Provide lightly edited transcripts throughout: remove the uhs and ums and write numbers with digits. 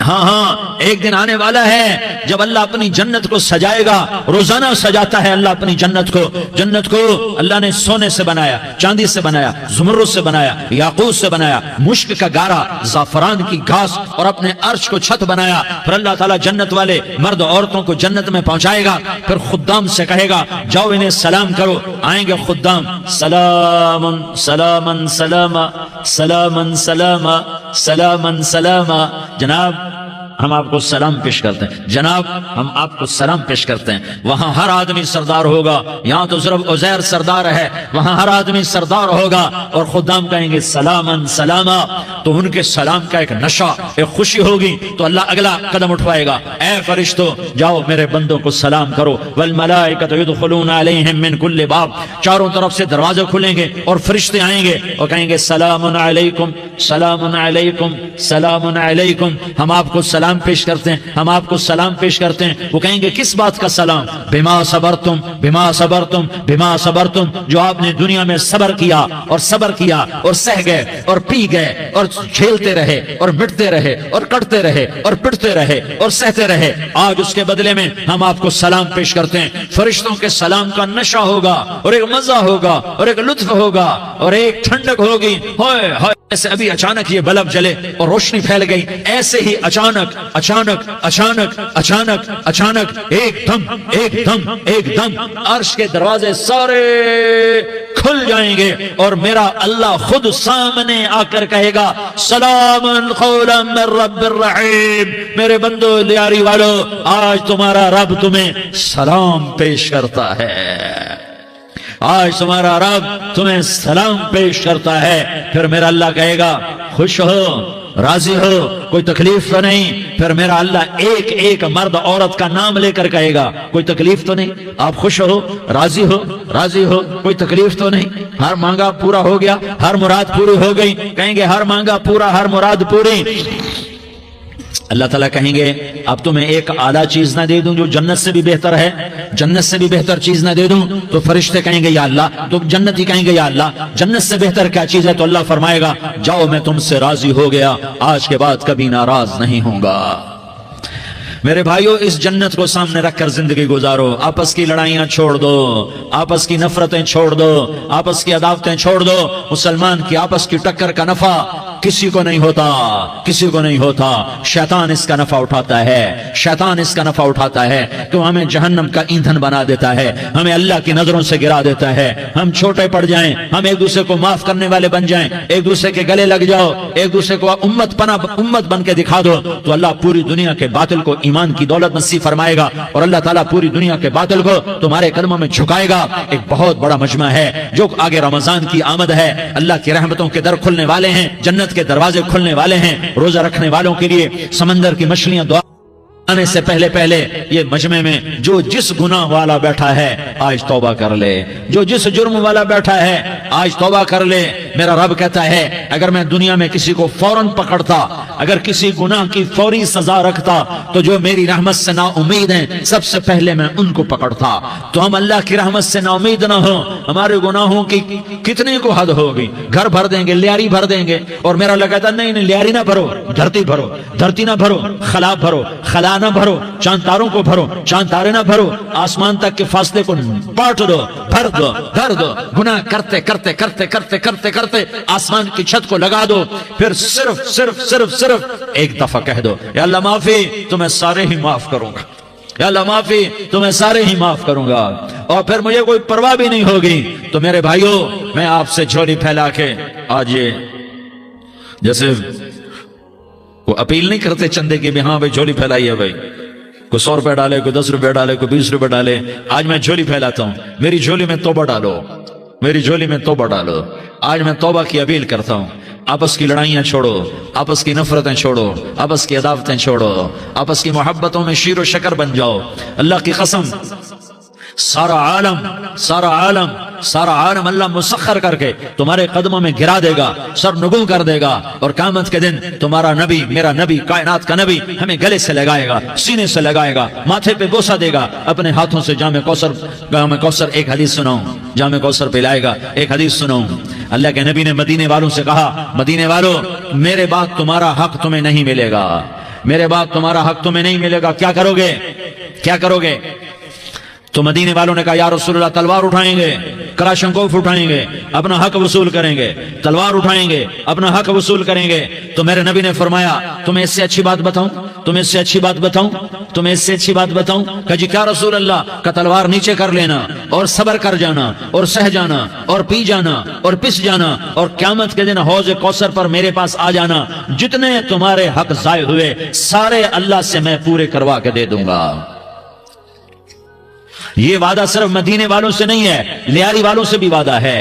ہاں ہاں ایک دن آنے والا ہے جب اللہ اپنی جنت کو سجائے گا. روزانہ سجاتا ہے اللہ اپنی جنت کو. جنت کو اللہ نے سونے سے بنایا, چاندی سے بنایا, زمرد سے بنایا, یاقوت سے بنایا, مشک کا گارا, زعفران کی گھاس اور اپنے عرش کو چھت بنایا. پھر اللہ تعالیٰ جنت والے مرد عورتوں کو جنت میں پہنچائے گا. پھر خدام سے کہے گا جاؤ انہیں سلام کرو. آئیں گے خدام, سلام سلام سلاما سلام سلاما سلام سلاما. جناب ہم آپ کو سلام پیش کرتے ہیں, جناب ہم آپ کو سلام پیش کرتے ہیں. وہاں ہر آدمی سردار ہوگا. یہاں تو صرف عزیر سردار ہے, وہاں ہر آدمی سردار ہوگا. اور خدام کہیں گے سلامن سلاما, تو ان کے سلام کا ایک نشہ, ایک خوشی ہوگی. تو اللہ اگلا قدم اٹھوائے گا, اے فرشتو جاؤ میرے بندوں کو سلام کرو. والملائکۃ یدخلون علیہم من کل باب, چاروں طرف سے دروازے کھلیں گے اور فرشتے آئیں گے اور کہیں گے سلام علیکم سلام علیکم سلام علیکم. ہم آپ کو سلام پیش کرتے ہیں, ہم آپ کو سلام پیش کرتے ہیں. وہ کہیں گے کس بات کا سلام؟ بما صبرتم بما صبرتم بما صبرتم, جو آپ نے دنیا میں صبر کیا اور صبر کیا اور سہ گئے اور پی گئے اور جھیلتے رہے اور مٹتے رہے اور کٹتے رہے اور پٹتے رہے اور سہتے رہے. آج اس کے بدلے میں ہم آپ کو سلام پیش کرتے ہیں. فرشتوں کے سلام کا نشہ ہوگا اور ایک مزہ ہوگا اور ایک لطف ہوگا اور ایک ٹھنڈک ہوگی. ہوئے ہوئے ایسے ابھی اچانک یہ بلب جلے اور روشنی پھیل گئی, ایسے ہی اچانک اچانک اچانک اچانک اچانک ایک دم ایک دم عرش کے دروازے سارے کھل جائیں گے اور میرا اللہ خود سامنے آ کر کہے گا سلام قولا من رب الرحیم. میرے بندو لیاری والو, آج تمہارا رب تمہیں سلام پیش کرتا ہے, آج تمہارا رب تمہیں سلام پیش کرتا ہے. پھر میرا اللہ کہے گا خوش ہو, راضی ہو, کوئی تکلیف تو نہیں. پھر میرا اللہ ایک ایک مرد عورت کا نام لے کر کہے گا کوئی تکلیف تو نہیں, آپ خوش ہو, راضی ہو, راضی ہو, کوئی تکلیف تو نہیں, ہر مانگا پورا ہو گیا, ہر مراد پوری ہو گئی. کہیں گے ہر مانگا پورا, ہر مراد پوری. اللہ تعالیٰ کہیں گے اب تمہیں ایک اعلیٰ چیز نہ دے دوں جو جنت سے بھی بہتر ہے, جنت سے بھی بہتر چیز نہ دے دوں؟ تو فرشتے کہیں گے یا اللہ, تو جنتی کہیں گے یا اللہ جنت سے بہتر کیا چیز ہے؟ تو اللہ فرمائے گا جاؤ میں تم سے راضی ہو گیا, آج کے بعد کبھی ناراض نہیں ہوں گا. میرے بھائیو, اس جنت کو سامنے رکھ کر زندگی گزارو. آپس کی لڑائیاں چھوڑ دو, آپس کی نفرتیں چھوڑ دو, آپس کی عداوتیں چھوڑ دو. مسلمان کی آپس کی ٹکر کا نفع کسی کو نہیں ہوتا, کسی کو نہیں ہوتا. شیطان اس کا نفع اٹھاتا ہے, شیطان اس کا نفع اٹھاتا ہے کہ وہ ہمیں جہنم کا ایندھن بنا دیتا ہے, ہمیں اللہ کی نظروں سے گرا دیتا ہے. ہم چھوٹے پڑ جائیں, ہم ایک دوسرے کو معاف کرنے والے بن جائیں, ایک دوسرے کے گلے لگ جاؤ, ایک دوسرے کو امت بن کے دکھا دو, تو اللہ پوری دنیا کے باطل کو ایمان کی دولت نصیب فرمائے گا اور اللہ تعالیٰ پوری دنیا کے باطل کو تمہارے قدموں میں جھکائے گا. ایک بہت بڑا مجمع ہے جو آگے رمضان کی آمد ہے, اللہ کی رحمتوں کے در کھلنے والے ہیں, جنت کے دروازے کھلنے والے ہیں. روزہ رکھنے والوں کے لیے سمندر کی مچھلیاں دعا آنے سے پہلے پہلے یہ مجمع میں جو جس گناہ والا بیٹھا ہے آج توبہ کر لے, جو جس جرم والا بیٹھا ہے آج توبہ کر لے. میرا رب کہتا ہے اگر میں دنیا میں کسی کو فوراً پکڑتا, اگر کسی گناہ کی فوری سزا رکھتا, تو جو میری رحمت سے نا امید ہیں سب سے پہلے میں ان کو پکڑتا. تو ہم اللہ کی رحمت سے نا امید نہ ہو, ہمارے گناہوں کی کتنے کو حد ہوگی, گھر بھر دیں گے, لیاری بھر دیں گے. اور میرا اللہ کہتا نہیں نہیں, لیاری نہ بھرو, دھرتی بھرو, دھرتی نہ بھرو, خلا بھرو, خلا نہ بھرو, چاند تاروں کو بھرو, چاند تارے نہ بھرو, آسمان تک کے فاصلے کو بانٹ دو, بھر دو, بھر دو. گناہ کرتے کرتے کرتے کرتے کرتے کرتے آسمان کی چھت کو لگا دو. پھر صرف صرف صرف صرف ایک دفعہ کہہ دو یا اللہ معافی, تمہیں سارے ہی معاف کروں گا, یا اللہ معافی, تمہیں سارے ہی معاف کروں گا. اور پھر مجھے کوئی پرواہ بھی نہیں ہوگی. تو میرے بھائیوں, میں آپ سے جھولی پھیلا کے آج یہ جیسے وہ اپیل نہیں کرتے چندے کی بھی ہاں بھائی جھولی پھیلائیے, بھائی کوئی 100 روپے ڈالے, کوئی 10 روپے ڈالے, کوئی 20 روپے ڈالے. آج میں جھولی پھیلاتا ہوں, میری جھولی میں توبہ ڈالو, میری جھولی میں توبہ ڈالو. آج میں توبہ کی اپیل کرتا ہوں. آپس کی لڑائیاں چھوڑو, آپس کی نفرتیں چھوڑو, آپس کی عداوتیں چھوڑو, آپس کی محبتوں میں شیر و شکر بن جاؤ. اللہ کی قسم سارا عالم سارا عالم سارا عالم اللہ مسخر کر کے تمہارے قدموں میں گرا دے گا, سر نگوں کر دے گا. اور قیامت کے دن تمہارا نبی, میرا نبی, کائنات کا نبی ہمیں گلے سے لگائے گا, سینے سے لگائے گا, ماتھے پہ بوسہ دے گا, اپنے ہاتھوں سے جام کوثر ایک حدیث سناؤں, جام کوثر پلائے گا. ایک حدیث سناؤں, اللہ کے نبی نے مدینے والوں سے کہا, مدینے والوں میرے بعد تمہارا حق تمہیں نہیں ملے گا, میرے بعد تمہارا حق تمہیں نہیں ملے گا، کیا کرو گے؟ کیا کرو گے؟ تو مدینے والوں نے کہا یا رسول اللہ تلوار اٹھائیں گے، کراشنکوف اٹھائیں گے، اپنا حق وصول کریں گے، تلوار اٹھائیں گے، اپنا حق وصول کریں گے۔ تو میرے نبی نے فرمایا تمہیں اس سے اچھی بات بتاؤں، تمہیں اس سے اچھی بات بتاؤں، تمہیں اس سے اچھی بات بتاؤں؟ کہ جی کیا رسول اللہ؟ کا تلوار نیچے کر لینا اور صبر کر جانا اور سہ جانا اور پی جانا اور پس جانا اور قیامت کے دن حوض کوثر پر میرے پاس آ جانا، جتنے تمہارے حق ضائع ہوئے سارے اللہ سے میں پورے کروا کے دے دوں گا۔ یہ وعدہ صرف مدینے والوں سے نہیں ہے، لیاری والوں سے بھی وعدہ ہے،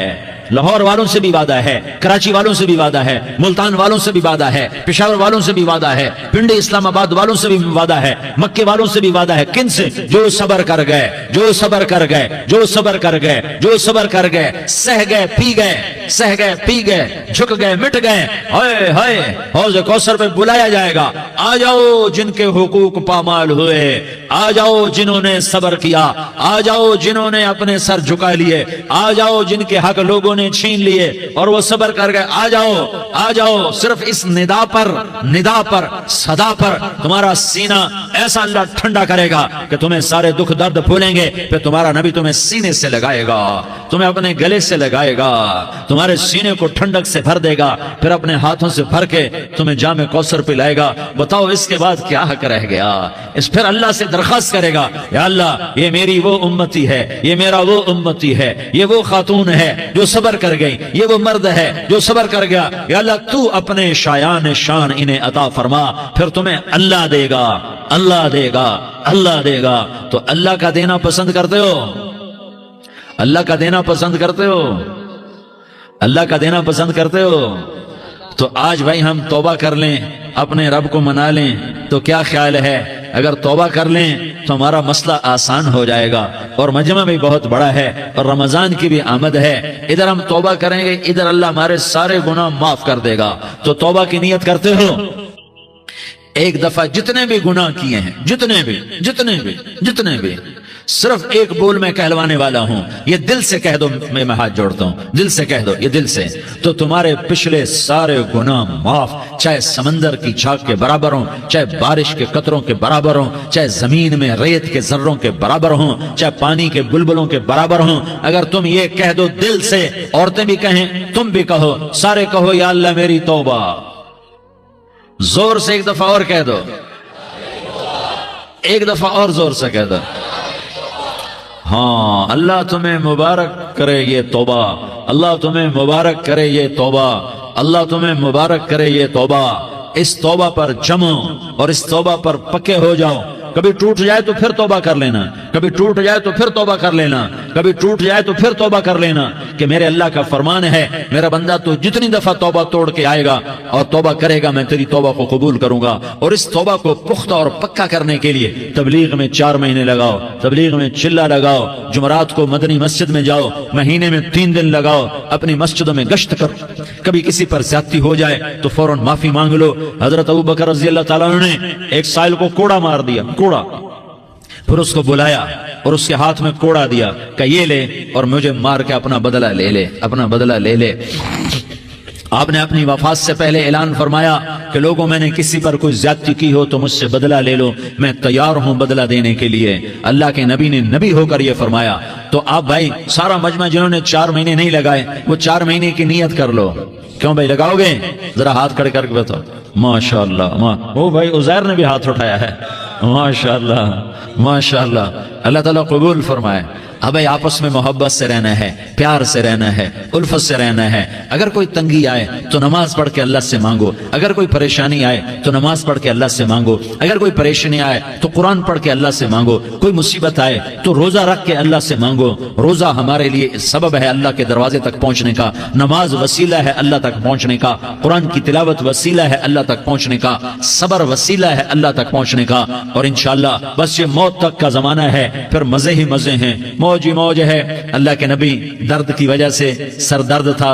لاہور والوں سے بھی وعدہ ہے، کراچی والوں سے بھی وعدہ ہے، ملتان والوں سے بھی وعدہ ہے، پشاور والوں سے بھی وعدہ ہے، پنڈی اسلام آباد والوں سے بھی وعدہ ہے، مکے والوں سے بھی وعدہ ہے۔ کن سے؟ جو صبر کر گئے، جو صبر کر گئے، جو صبر کر گئے، جو صبر کر گئے، سہ گئے پی گئے، سہ گئے پی گئے، جھک گئے مٹ گئے، ہائے ہائے حوض کوثر پہ بلایا جائے گا، آ جاؤ جن کے حقوق پامال ہوئے، آ جاؤ جنہوں نے صبر کیا، آ جاؤ جنہوں نے اپنے سر جھکا لیے، آ جاؤ جن کے حق لوگوں نے چھین لیے اور وہ صبر کر گئے، آ جاؤ آ جاؤ۔ صرف اس ندا پر صدا پر تمہارا سینہ ایسا اللہ ٹھنڈا کرے گا کہ تمہیں سارے دکھ درد بھولیں گے، پھر تمہارا نبی تمہیں سینے سے لگائے گا، تمہیں اپنے گلے سے لگائے گا، تمہارے سینے کو ٹھنڈک سے بھر دے گا، پھر اپنے ہاتھوں سے بھر کے تمہیں جام کوثر پلائے گا۔ بتاؤ اس کے بعد کیا حق رہ گیا؟ اس پھر اللہ سے درخواست کرے گا یا اللہ یہ میری وہ امتی ہے، یہ میرا وہ امتی ہے، یہ وہ خاتون ہے جو صبر کر گئی، یہ وہ مرد ہے جو صبر کر گیا، یا اللہ تو اپنے شایان شان انہیں عطا فرما، پھر تمہیں اللہ دے گا، اللہ دے گا، اللہ دے گا۔ تو اللہ کا دینا پسند کرتے ہو؟ اللہ کا دینا پسند کرتے ہو؟ اللہ کا دینا پسند کرتے ہو؟ تو آج بھائی ہم توبہ کر لیں، اپنے رب کو منا لیں، تو کیا خیال ہے اگر توبہ کر لیں تو ہمارا مسئلہ آسان ہو جائے گا، اور مجمع بھی بہت بڑا ہے اور رمضان کی بھی آمد ہے، ادھر ہم توبہ کریں گے، ادھر اللہ ہمارے سارے گناہ معاف کر دے گا۔ تو توبہ کی نیت کرتے ہو؟ ایک دفعہ جتنے بھی گناہ کیے ہیں، جتنے بھی صرف ایک بول میں کہلوانے والا ہوں، یہ دل سے کہہ دو، میں ہاتھ جوڑتا ہوں، دل سے کہہ دو، یہ دل سے، تو تمہارے پچھلے سارے گناہ معاف، چاہے سمندر کی جھاگ کے برابر ہوں، چاہے بارش کے قطروں کے برابر ہوں، چاہے زمین میں ریت کے ذروں کے برابر ہوں، چاہے پانی کے بلبلوں کے برابر ہوں۔ اگر تم یہ کہہ دو دل سے، عورتیں بھی کہیں، تم بھی کہو، سارے کہو یا اللہ میری توبہ، زور سے ایک دفعہ اور کہہ دو، ایک دفعہ اور زور سے کہہ دو۔ ہاں، اللہ تمہیں مبارک کرے یہ توبہ، اللہ تمہیں مبارک کرے یہ توبہ، اللہ تمہیں مبارک کرے یہ توبہ۔ اس توبہ پر جمو اور اس توبہ پر پکے ہو جاؤ۔ کبھی ٹوٹ جائے تو پھر توبہ کر لینا، کبھی ٹوٹ جائے تو پھر توبہ کر لینا، کبھی ٹوٹ جائے تو پھر توبہ کر لینا، کہ میرے اللہ کا فرمان ہے میرا بندہ تو جتنی دفعہ توبہ توڑ کے آئے گا اور توبہ کرے گا میں تیری توبہ کو قبول کروں گا۔ اور اس توبہ کو پختہ اور پکا کرنے کے لیے تبلیغ میں 4 مہینے لگاؤ، تبلیغ میں چلہ لگاؤ، جمعرات کو مدنی مسجد میں جاؤ، مہینے میں 3 دن لگاؤ، اپنی مسجدوں میں گشت کرو، کبھی کسی پر زیادتی ہو جائے تو فوراً معافی مانگ لو۔ حضرت ابوبکر رضی اللہ تعالیٰ عنہ نے ایک سائل کو کوڑا مار دیا، کوڑا، پھر اس کو بلایا اور اس کے ہاتھ میں کوڑا دیا کہ یہ لے اور مجھے مار کے اپنا بدلہ لے لے، اپنا بدلہ لے لے۔ آپ نے اپنی وفات سے پہلے اعلان فرمایا کہ لوگوں میں نے کسی پر کوئی زیادتی کی ہو تو مجھ سے بدلہ لے لو، میں تیار ہوں بدلہ دینے کے لیے۔ اللہ کے نبی نے نبی ہو کر یہ فرمایا۔ تو آپ بھائی سارا مجمع جنہوں نے 4 مہینے نہیں لگائے وہ 4 مہینے کی نیت کر لو۔ کیوں بھائی لگاؤ گے؟ ذرا ہاتھ کھڑے کر کے بتاؤ۔ ماشاءاللہ، وہ بھائی عزیر نے بھی ہاتھ اٹھایا ہے، ماشاءاللہ ماشاءاللہ، اللہ تعالیٰ قبول فرمائے۔ اب آپس میں محبت سے رہنا ہے، پیار سے رہنا ہے، الفت سے رہنا ہے۔ اگر کوئی تنگی آئے تو نماز پڑھ کے اللہ سے مانگو، اگر کوئی پریشانی آئے تو نماز پڑھ کے اللہ سے مانگو، اگر کوئی پریشانی آئے تو قرآن پڑھ کے اللہ سے مانگو، کوئی مصیبت آئے تو روزہ رکھ کے اللہ سے مانگو۔ روزہ ہمارے لیے سبب ہے اللہ کے دروازے تک پہنچنے کا، نماز وسیلہ ہے اللہ تک پہنچنے کا، قرآن کی تلاوت وسیلہ ہے اللہ تک پہنچنے کا، صبر وسیلہ ہے اللہ تک پہنچنے کا۔ اور انشاءاللہ بس یہ موت تک کا زمانہ ہے، پھر مزے ہی مزے ہیں، موج ہی موج ہے۔ اللہ کے نبی درد کی وجہ سے سر درد تھا،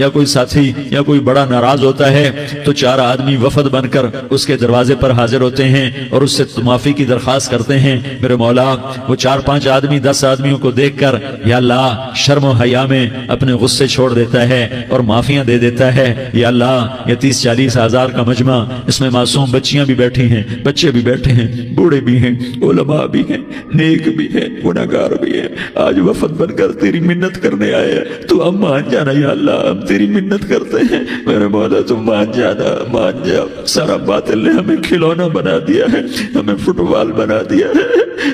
یا کوئی ساتھی یا کوئی بڑا ناراض ہوتا ہے تو 4 آدمی وفد بن کر اس کے دروازے پر حاضر ہوتے ہیں اور اس سے معافی کی درخواست کرتے ہیں. میرے مولا وہ 4-5 آدمی 10 آدمیوں کو دیکھ کر یا اللہ شرم و حیا میں اپنے غصے چھوڑ دیتا ہے اور معافیاں دے دیتا ہے. یا اللہ یہ 30-40 ہزار کا مجمع، اس میں معصوم بچیاں بھی بیٹھی ہیں، بچے بھی بیٹھے ہیں، بوڑھے بھی ہیں، علماء بھی ہیں، نیک بھی ہیں، گناہگار بھی ہیں. آج وفد بن کر تیری منت کرنے آئے ہیں، تو ہم مان جانا یا اللہ، ہم تیری منت کرتے ہیں. میرے مولا تم مان جانا، مان جا. سارا باطل نے ہمیں کھلونا بنا دیا ہے، ہمیں فٹ بال بنا دیا ہے،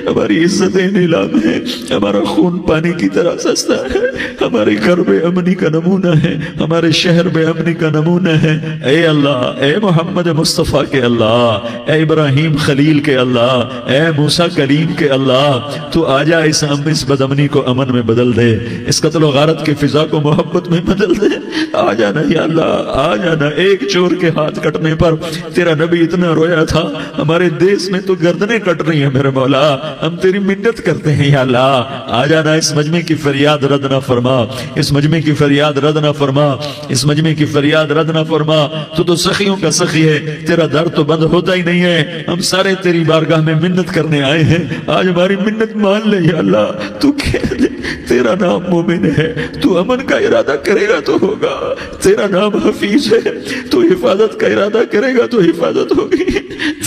ہماری عزتیں نیلام ہے، ہمارا خون پانی کی طرح سستا ہے، ہمارے گھر بے امنی کا نمونہ ہے، ہمارے شہر بے امنی کا نمونہ ہے. اے اللہ، اے محمد مصطفیٰ کے اللہ، اے ابراہیم خلیل کے اللہ، اے موسیٰ کلیم کے اللہ، تو آجا اس بد امنی کو امن میں بدل دے، اس قتل و غارت کی فضا کو محبت میں بدل دے. آ جانا یا اللہ، آ جانا. ایک چور کے ہاتھ کٹنے پر تیرا نبی اتنا رویا تھا، ہمارے دیس میں تو گردنیں کٹ رہی ہیں. میرے مولا ہم تیری منت کرتے ہیں یا اللہ، آ جانا. اس مجمع کی فریاد رد نہ فرما، اس مجمع کی فریاد رد نہ فرما، اس مجمع کی فریاد رد نہ فرما. تو سخیوں کا سخی ہے، تیرا در تو بند ہوتا ہی نہیں ہے. ہم سارے تیری بارگاہ میں منت کرنے آئے ہیں، آج ہماری منت مان لے یا اللہ. تو کہہ دے تیرا نام مومن ہے، تو امن کا ارادہ کرے گا تو ہوگا. تیرا نام حفیظ ہے، تو حفاظت کا ارادہ کرے گا تو حفاظت ہوگی.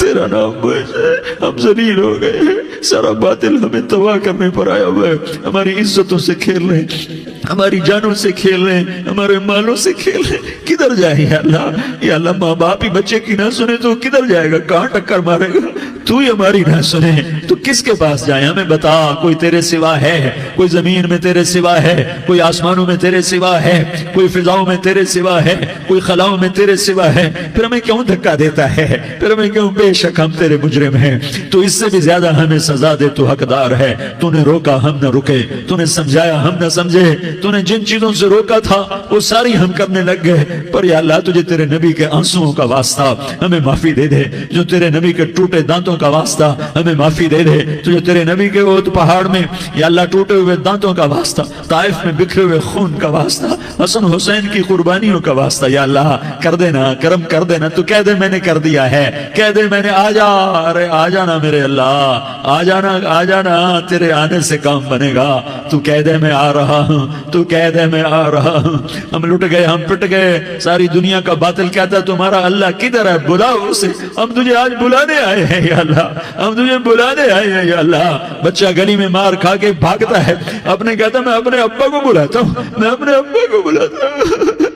تیرا نام بس ہے، ہم ذلیل ہو گئے ہیں، سارا باطل ہمیں تباہ کرنے پر آیا ہوا ہے. ہماری عزتوں سے کھیل رہے ہیں، ہماری جانوں سے کھیل رہے ہیں، ہمارے مالوں سے کھیل رہے ہیں. کدھر جائے یا اللہ؟ یا اللہ ماں باپ ہی بچے کی نہ سنے تو کدھر جائے گا؟ کہاں ٹکر مارے گا؟ تو ہی ہماری نہ سنے تو کس کے پاس جائیں؟ ہمیں بتا. کوئی تیرے سوا ہے؟ کوئی زمین میں تیرے سوا ہے؟ کوئی آسمانوں میں تیرے سوا ہے؟ کوئی فضاؤں میں تیرے سوا ہے؟ کوئی خلاؤں میں تیرے سوا ہے؟ پھر ہمیں کیوں دھکا دیتا ہے؟ پھر ہمیں کیوں؟ بے شک ہم تیرے مجرم ہیں، تو اس سے بھی زیادہ ہمیں سزا دے. تو حقدار ہے. تو نے روکا ہم نہ رکے، تو نے سمجھایا ہم نہ سمجھے، تو نے جن چیزوں سے روکا تھا وہ ساری ہم کرنے لگ گئے. پر یا اللہ تجھے تیرے نبی کے آنسوؤں کا واسطہ ہمیں معافی دے دے. جو تیرے نبی کے ٹوٹے دانتوں کا واسطہ ہمیں معافی دے دے. تجھے تیرے نبی کے اوت پہاڑ میں یا اللہ ٹوٹے ہوئے دانتوں کا واسطہ، طائف میں بکھرے ہوئے خون کا واسطہ، حسن حسین کی قربانیوں کا واسطہ یا اللہ کر دینا، کرم کر دینا. تو کہہ دے میں نے کر دیا ہے، کہہ دے میں نے. آ جا، ارے آ جانا میرے اللہ، آ جانا، آ جانا. تیرے آنے سے کام بنے گا. تو کہہ دے میں آ رہا ہوں، تو کہہ دے میں آ رہا ہوں. ہم لٹ گئے، ہم پٹ گئے. ساری دنیا کا باطل کہتا ہے تمہارا اللہ کدھر ہے؟ بلاؤ اسے. ہم تجھے آج بلانے آئے ہیں یا اللہ، ہم تجھے بلانے آئے ہیں یا اللہ. بچہ گلی میں مار کھا کے بھاگتا ہے، اپنے کہتا میں اپنے ابا کو بلاتا ہوں، میں اپنے ابا کو بلاتا ہوں،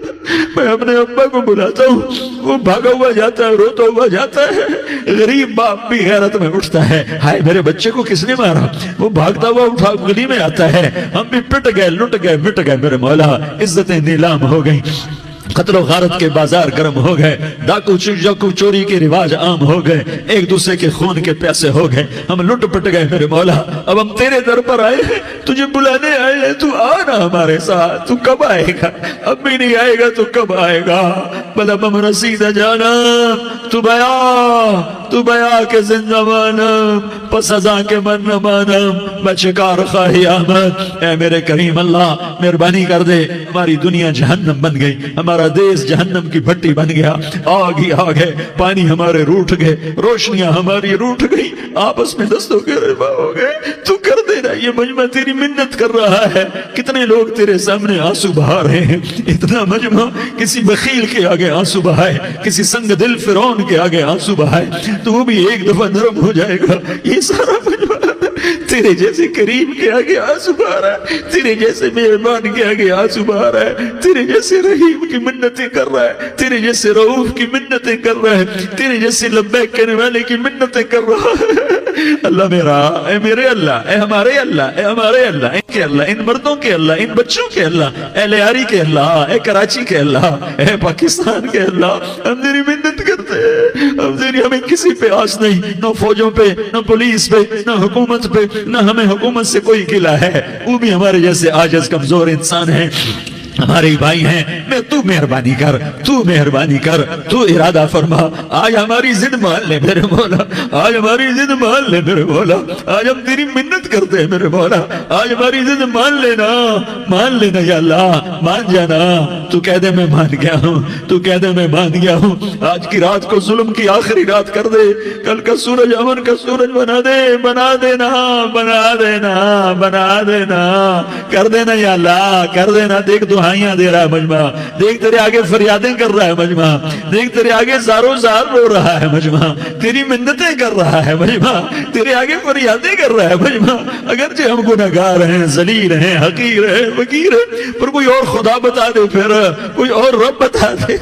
میں اپنے ابا کو بلاتا ہوں. وہ بھاگا ہوا جاتا ہے، روتا ہوا جاتا ہے. غریب باپ بھی غیرت میں اٹھتا ہے، ہائے میرے بچے کو کس نے مارا؟ وہ بھاگتا ہوا اٹھا گلی میں آتا ہے. ہم بھی پٹ گئے، لٹ گئے، مٹ گئے. میرے مولا عزتیں نیلام ہو گئیں، قتل و غارت کے بازار گرم ہو گئے، ڈاکو چوری کے رواج عام ہو گئے، ایک دوسرے کے خون کے پیاسے ہو گئے. ہم لٹ پٹ گئے میرے مولا. اب ہم تیرے در پر آئے ہیں، تجھے بلانے آئے ہیں. تو آنا ہمارے ساتھ. تو کب آئے گا؟ اب بھی نہیں آئے گا تو کب آئے گا؟ بلا بم رسید جانا تو بیا کے زندہ مانم، پس ازاں کے من نہ مانم، بچکار خواہی آمد. اے میرے کریم اللہ مہربانی کر دے. ہماری دنیا جہنم بن گئی، ہمارا دیس جہنم کی بھٹی بن گیا. آگ ہی آگ ہے، پانی ہمارے روٹھ گئے، روشنیاں ہماری روٹھ گئی، آپس میں دستوں کے ربا ہو گئے. تو کر دینا. یہ مجمع تیری منت کر رہا ہے. کتنے لوگ تیرے سامنے آنسو بہا رہے ہیں. اتنا مجمع کسی بخیل کے آگے آنسو بہائے، کسی سنگ دل فرعون کے آگے آنسو بہائے تو وہ بھی ایک دفعہ نرم ہو جائے گا. یہ سارا مجمع تیرے جیسے کریم کے آگے آنسو بہا رہا ہے، تیرے جیسے مہربان کے آگے آنسو بہا رہا ہے، تیرے جیسے رحیم کی منتیں کر رہا ہے، تیرے جیسے رؤوف کی منتیں کر رہا ہے، تیرے جیسے لبیک کہنے والے کی منتیں کر رہا ہے. اللہ میرا، اے میرے اللہ، اے ہمارے اللہ، اے ہمارے اللہ، ان کے اللہ، ان مردوں کے اللہ، ان بچوں کے اللہ، اے لیاری کے اللہ، اے کراچی کے اللہ، اے پاکستان کے اللہ. ہم تیری منت کرتے ہیں. ہم تیری، ہمیں کسی پہ آس نہیں، نہ فوجوں پہ، نہ پولیس پہ، نہ حکومت پہ، نہ ہمیں حکومت سے کوئی گلہ ہے. وہ بھی ہمارے جیسے عاجز کمزور انسان ہیں. ہمارے بھائی ہیں، میں تو مہربانی کر، تو ارادہ فرما، آج ہماری ضد مان لے میرے مولا، آج ہماری ضد مان لے میرے مولا، آج ہم تیری منت کرتے ہیں میرے مولا، آج ہماری ضد مان لینا یا اللہ، مان جانا، تو کہہ دے میں مان گیا ہوں، تو کہہ دے میں مان گیا ہوں، آج کی رات کو ظلم کی آخری رات کر دے، کل کا سورج امن کا سورج بنا دینا، کر دینا یا اللہ، کر دینا۔ دیکھ دعائیاں دے رہا ہے مجمع، دیکھ تیرے آگے فریادیں کر رہا ہے مجمع، دیکھ تیرے آگے زاروں زار رو رہا ہے مجمع، تیری منتیں کر رہا ہے مجمع، تیرے آگے فریادیں کر رہا ہے مجمع۔ اگرچہ ہم گناہگار ہیں، ذلیل ہیں، حقیر ہیں، فقیر ہیں، پر کوئی اور خدا بتا دے، پھر کوئی اور رب بتا دے،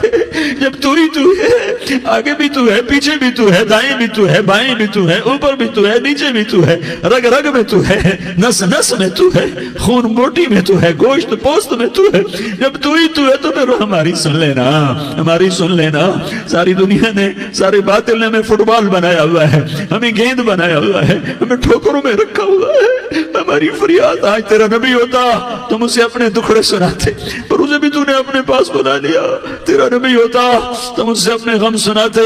جب تو ہی تو ہے، آگے بھی تو ہے، پیچھے بھی تو ہے، دائیں بھی تو ہے، بائیں بھی تو ہے، اوپر بھی تو ہے، نیچے بھی تو ہے، رگ رگ میں تو ہے، نس نس میں تو ہے، خون بوٹی میں تو ہے، گوشت پوست میں تو ہے، جب تو ہی تو ہے تو پھر ہماری سن لینا۔ ساری دنیا نے، سارے باطل نے ہمیں فٹ بال بنایا ہوا ہے، ہمیں گیند بنایا ہوا ہے، ہمیں ٹھوکروں میں رکھا ہوا ہے۔ ہماری فریاد، آج تیرا نبی ہوتا تم اسے اپنے دکھڑے سناتے، پر اسے بھی تو نے اپنے پاس بنا لیا۔ تیرا نبی ہوتا تم اسے اپنے غم سناتے،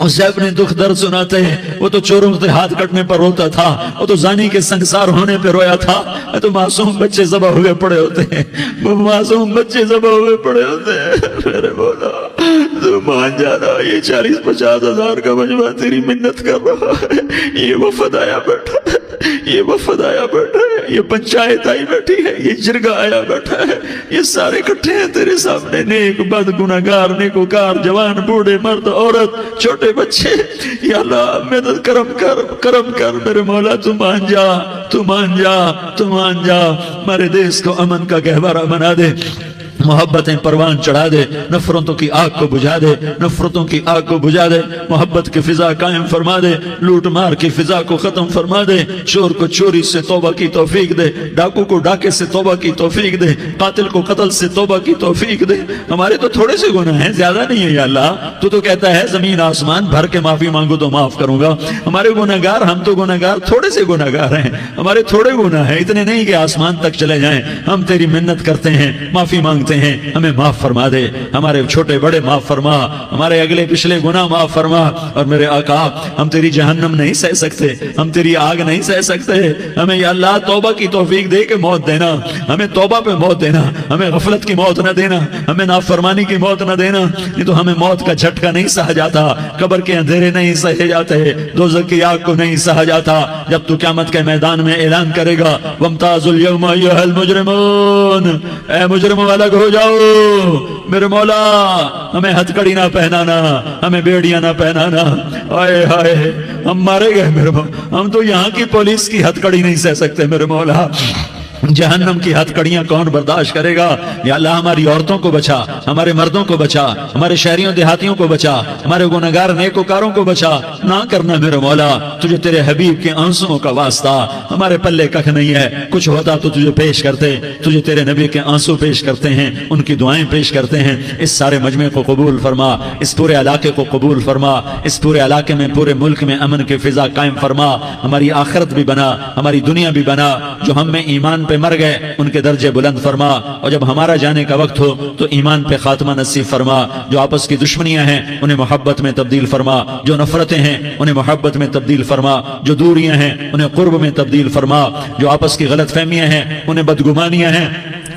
اسے اپنے دکھ درد سناتے۔ وہ تو چوروں کے ہاتھ کٹنے پر روتا تھا، وہ تو زانی کے سنگسار ہونے پہ رویا تھا، تو معصوم بچے ذبح ہوئے پڑے ہوتے ہیں، وہ معصوم بچے ذبح ہوئے پڑے ہوتے ہیں۔ میرے مولا تو مان جانا، یہ 40-50 ہزار کا مجمع تیری منت کر رہا ہے، یہ وفد آیا بیٹھا ہے، یہ وفد آیا بیٹھا ہے، یہ پنچایت آئی بیٹھی ہے، یہ جرگہ آیا بیٹھا ہے، یہ سارے اکٹھے ہیں تیرے سامنے، نیک بد گناہگار نیکوکار، جوان بوڑھے مرد عورت چھوٹے بچے۔ یا اللہ مدد کرم کر میرے مولا، تو مان جا، ہمارے دیس کو امن کا گہوارہ بنا دے، محبتیں پروان چڑھا دے، نفرتوں کی آگ کو بجھا دے، محبت کی فضا قائم فرما دے، لوٹ مار کی فضا کو ختم فرما دے، چور کو چوری سے توبہ کی توفیق دے، ڈاکو کو ڈاکے سے توبہ کی توفیق دے، قاتل کو قتل سے توبہ کی توفیق دے۔ ہمارے تو تھوڑے سے گناہ ہیں، زیادہ نہیں ہے یا اللہ، تو کہتا ہے زمین آسمان بھر کے معافی مانگو تو معاف کروں گا۔ ہمارے گناہگار، ہم تو گناہگار تھوڑے سے گناہگار ہیں، ہمارے تھوڑے گناہ ہیں، اتنے نہیں کہ آسمان تک چلے جائیں۔ ہم تیری منت کرتے ہیں، معافی مانگتے ہیں، ہمیں معاف فرما دے، ہمارے چھوٹے بڑے معاف فرما، ہمارے اگلے پچھلے گناہ معاف فرما۔ اور میرے آقا، ہم تیری جہنم نہیں سہ سکتے، ہم تیری آگ نہیں سہ سکتے، ہمیں یا اللہ توبہ کی توفیق دے کے موت دینا، ہمیں توبہ پہ موت دینا، ہمیں غفلت کی موت نہ دینا، ہمیں نافرمانی کی موت نہ دینا، نہیں تو ہمیں موت کا جھٹکا نہیں سہا جاتا، قبر کے اندھیرے نہیں سہے جاتے، دوزخ کی آگ کو نہیں سہا جاتا۔ جب تو قیامت کے میدان میں اعلان کرے گا وَامْتَازُوا الْيَوْمَ أَيُّهَا الْمُجْرِمُونَ، اے مجرموں الگ ہو جاؤ، میرے مولا ہمیں ہتھکڑی نہ پہنانا، ہمیں بیڑیاں نہ پہنانا۔ آئے ہائے ہم مارے گئے میرے مولا، ہم تو یہاں کی پولیس کی ہتھکڑی نہیں سہ سکتے میرے مولا، جہنم کی ہتھکڑیاں کون برداشت کرے گا؟ یا اللہ ہماری عورتوں کو بچا، ہمارے مردوں کو بچا، ہمارے شہریوں دیہاتیوں کو بچا، ہمارے گنہگار نیکوکاروں کو بچا۔ نہ کرنا میرے مولا، تجھے تیرے حبیب کے آنسوؤں کا واسطہ، ہمارے پلے ککھ نہیں ہے، کچھ ہوتا تو تجھے پیش کرتے، تجھے تیرے نبی کے آنسو پیش کرتے ہیں، ان کی دعائیں پیش کرتے ہیں۔ اس سارے مجمع کو قبول فرما، اس پورے علاقے کو قبول فرما، اس پورے علاقے میں، پورے ملک میں امن کی فضا قائم فرما، ہماری آخرت بھی بنا، ہماری دنیا بھی بنا، جو ہم میں ایمان پہ مر گئے ان کے درجے بلند فرما، اور جب ہمارا جانے کا وقت ہو تو ایمان پہ خاتمہ نصیب فرما۔ جو آپس کی دشمنیاں ہیں انہیں محبت میں تبدیل فرما، جو نفرتیں ہیں انہیں محبت میں تبدیل فرما، جو دوریاں ہیں انہیں قرب میں تبدیل فرما، جو آپس کی غلط فہمیاں ہیں انہیں بدگمانیاں ہیں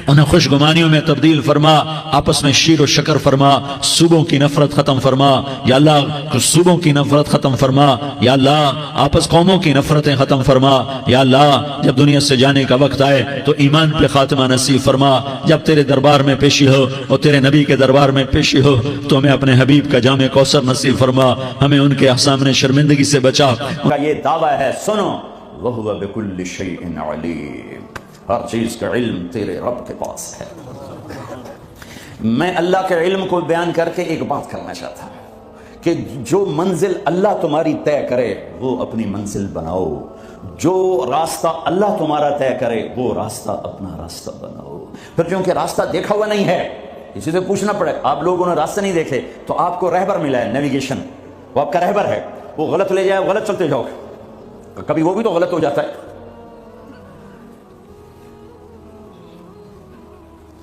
انہیں خوش گمانیوں میں تبدیل فرما، آپس میں شیر و شکر فرما، صوبوں کی نفرت ختم فرما یا اللہ، صوبوں کی نفرت ختم فرما یا اللہ، آپس قوموں کی نفرتیں ختم فرما یا اللہ۔ جب دنیا سے جانے کا وقت آئے تو ایمان پہ خاتمہ نصیب فرما، جب تیرے دربار میں پیشی ہو اور تیرے نبی کے دربار میں پیشی ہو تو ہمیں اپنے حبیب کا جام کوثر نصیب فرما، ہمیں ان کے سامنے شرمندگی سے بچا۔ یہ دعویٰ ہے، سنو، وَهُوَ بِكُلِّ شَيْءٍ عَلِيمٌ، ہر چیز کا علم تیرے رب کے پاس ہے۔ میں اللہ کے علم کو بیان کر کے ایک بات کرنا چاہتا ہوں کہ جو منزل اللہ تمہاری طے کرے وہ اپنی منزل بناؤ، جو راستہ اللہ تمہارا طے کرے وہ راستہ اپنا راستہ بناؤ۔ پھر چونکہ راستہ دیکھا ہوا نہیں ہے، اسی سے پوچھنا پڑے، آپ لوگوں نے راستہ نہیں دیکھے تو آپ کو رہبر ملا ہے، نیویگیشن، وہ آپ کا رہبر ہے، وہ غلط لے جائے غلط چلتے جاؤ، کبھی وہ بھی تو غلط ہو جاتا ہے۔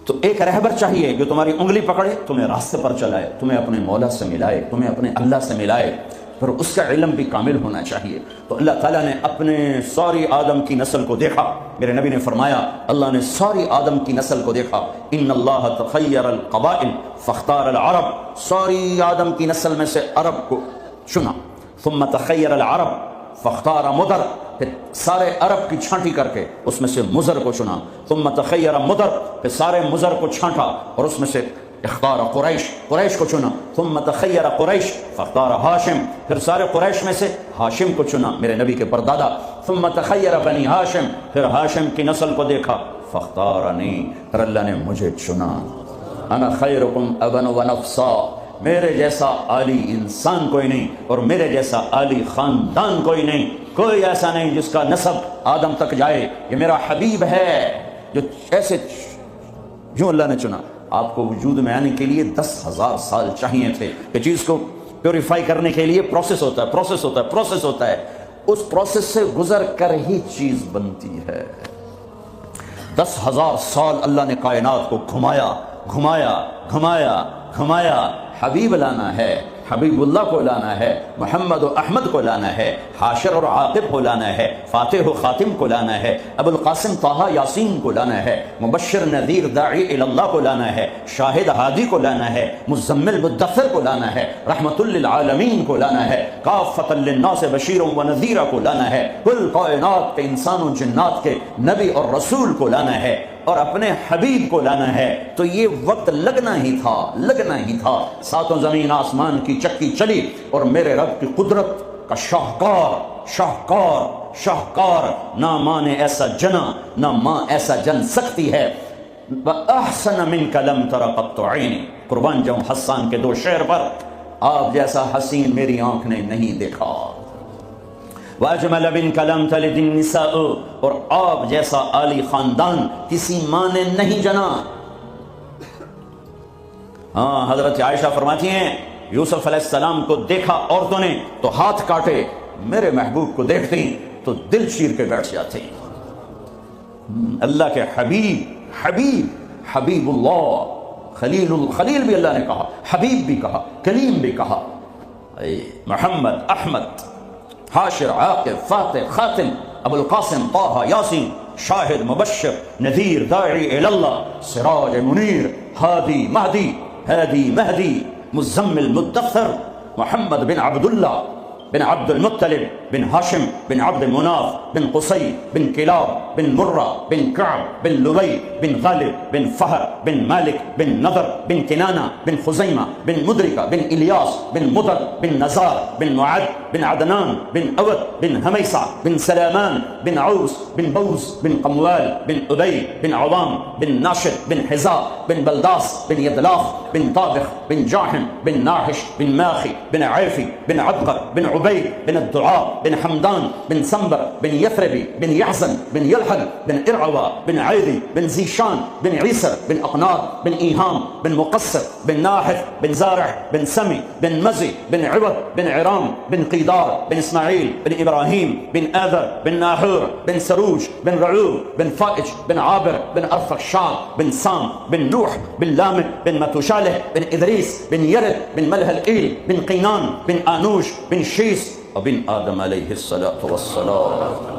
تو ایک رہبر چاہیے جو تمہاری انگلی پکڑے، تمہیں راستے پر چلائے، تمہیں اپنے مولا سے ملائے، تمہیں اپنے اللہ سے ملائے، پھر اس کا علم بھی کامل ہونا چاہیے۔ تو اللہ تعالیٰ نے اپنے ساری آدم کی نسل کو دیکھا، میرے نبی نے فرمایا اللہ نے ساری آدم کی نسل کو دیکھا، ان اللہ تخیر القبائل فاختار العرب، ساری آدم کی نسل میں سے عرب کو چنا، ثم تخیر العرب فاختار مدر، پھر سارے عرب کی چھانٹی کر کے اس میں سے مضر کو چنا، ثم تخیر مدر، پھر سارے مضر کو چھانٹا اور اس میں سے اختار قریش، قریش کو چنا، ثم تخیر قریش فاختار ہاشم، پھر سارے قریش میں سے ہاشم کو چنا، میرے نبی کے پردادا، ثم تخیر بنی ہاشم، پھر ہاشم کی نسل کو دیکھا، فاختارنی، پھر اللہ نے مجھے چنا، انا خیرکم ابا و نفسا، میرے جیسا عالی انسان کوئی نہیں اور میرے جیسا عالی خاندان کوئی نہیں، کوئی ایسا نہیں جس کا نسب آدم تک جائے، یہ میرا حبیب ہے جو ایسے جو اللہ نے چنا۔ آپ کو وجود میں آنے کے لیے 10,000 سال چاہیے تھے، کہ چیز کو پیوریفائی کرنے کے لیے پروسیس ہوتا ہے، پروسیس ہوتا ہے، پروسیس ہوتا ہے، اس پروسیس سے گزر کر ہی چیز بنتی ہے۔ 10,000 سال اللہ نے کائنات کو گھمایا گھمایا گھمایا گھمایا، حبیب لانا ہے، حبیب اللہ کو لانا ہے، محمد و احمد کو لانا ہے، حاشر اور عاقب کو لانا ہے، فاتح و خاتم کو لانا ہے، ابو القاسم طہ یاسین کو لانا ہے، مبشر نذیر داعی اللہ کو لانا ہے، شاہد ہادی کو لانا ہے، مزمل مدثر کو لانا ہے، رحمت للعالمین کو لانا ہے، کافۃ للناس بشیر و نذیر کو لانا ہے، کل کائنات کے انسان و جنات کے نبی اور رسول کو لانا ہے، اور اپنے حبیب کو لانا ہے۔ تو یہ وقت لگنا ہی تھا، لگنا ہی تھا، ساتوں زمین آسمان کی چکی چلی اور میرے رب کی قدرت کا شاہکار شاہکار شاہکار، نہ ماں نے ایسا جنا نہ ماں ایسا جن سکتی ہے، وَأَحْسَنَ مِنْكَ لَمْ تَرَ قَطُّ عَيْنِي، قربان جاؤں حسان کے 2 شعر پر، آپ جیسا حسین میری آنکھ نے نہیں دیکھا، وَأَجْمَلَ مِنْكَ لَمْ تَلِدِ النِّسَاءُ، اور آپ جیسا عالی خاندان کسی ماں نے نہیں جنا۔ ہاں، حضرت عائشہ فرماتی ہیں یوسف علیہ السلام کو دیکھا عورتوں نے تو ہاتھ کاٹے، میرے محبوب کو دیکھتی تو دل چیر کے بیٹھ جاتے۔ اللہ کے حبیب، حبیب حبیب اللہ، خلیل بھی اللہ نے کہا، حبیب بھی کہا، کلیم بھی کہا، محمد احمد حاشر عاقب فاتح خاتم، ابو القاسم طہ یاسین، شاہد مبشر نذیر داعی اللہ، سراج منیر، ہادی مہدی، ہادی مہدی، مزمل مدثر، محمد بن عبداللہ بن عبد المطلب بن ہاشم بن عبد مناف بن قصی بن کلاب بن مرہ بن کعب بن لبی بن غالب بن فہر بن مالک بن نضر بن کنانہ بن خزیمہ بن مدرکہ بن الیاس بن مدر بن نزار بن معد بن عدنان بن اود بن ہمیسہ بن سلامان بن عوس بن بوز بن قموال بن ابی بن عوام بن ناشد بن حزا بن بلداس بن یدلاف بن طابخ بن جاحم بن ناحش بن ماخی بن عیفی بن عبقر بن عبید بن الدعاء بن حمدان بن سنبر بن یثربی بن یحزن بن یلحل بن ارعوا بن عیدی بن زیشان بن عیسر بن اقنار بن ایہام بن مقصر بن ناحف بن زارع بن سمی بن مزی بن عوض بن عرام بن قیدار بن اسماعیل بن ابراہیم بن آذر بن ناحور بن سروج بن رعوب بن فائج بن عابر بن ارفخشاد بن سام بن نوح بن لامک بن متوشالح بن ادریس بن یرد بن ملح الایل بن قینان بن آنوش بن شیس وبن آدم علیہ الصلاۃ والسلام۔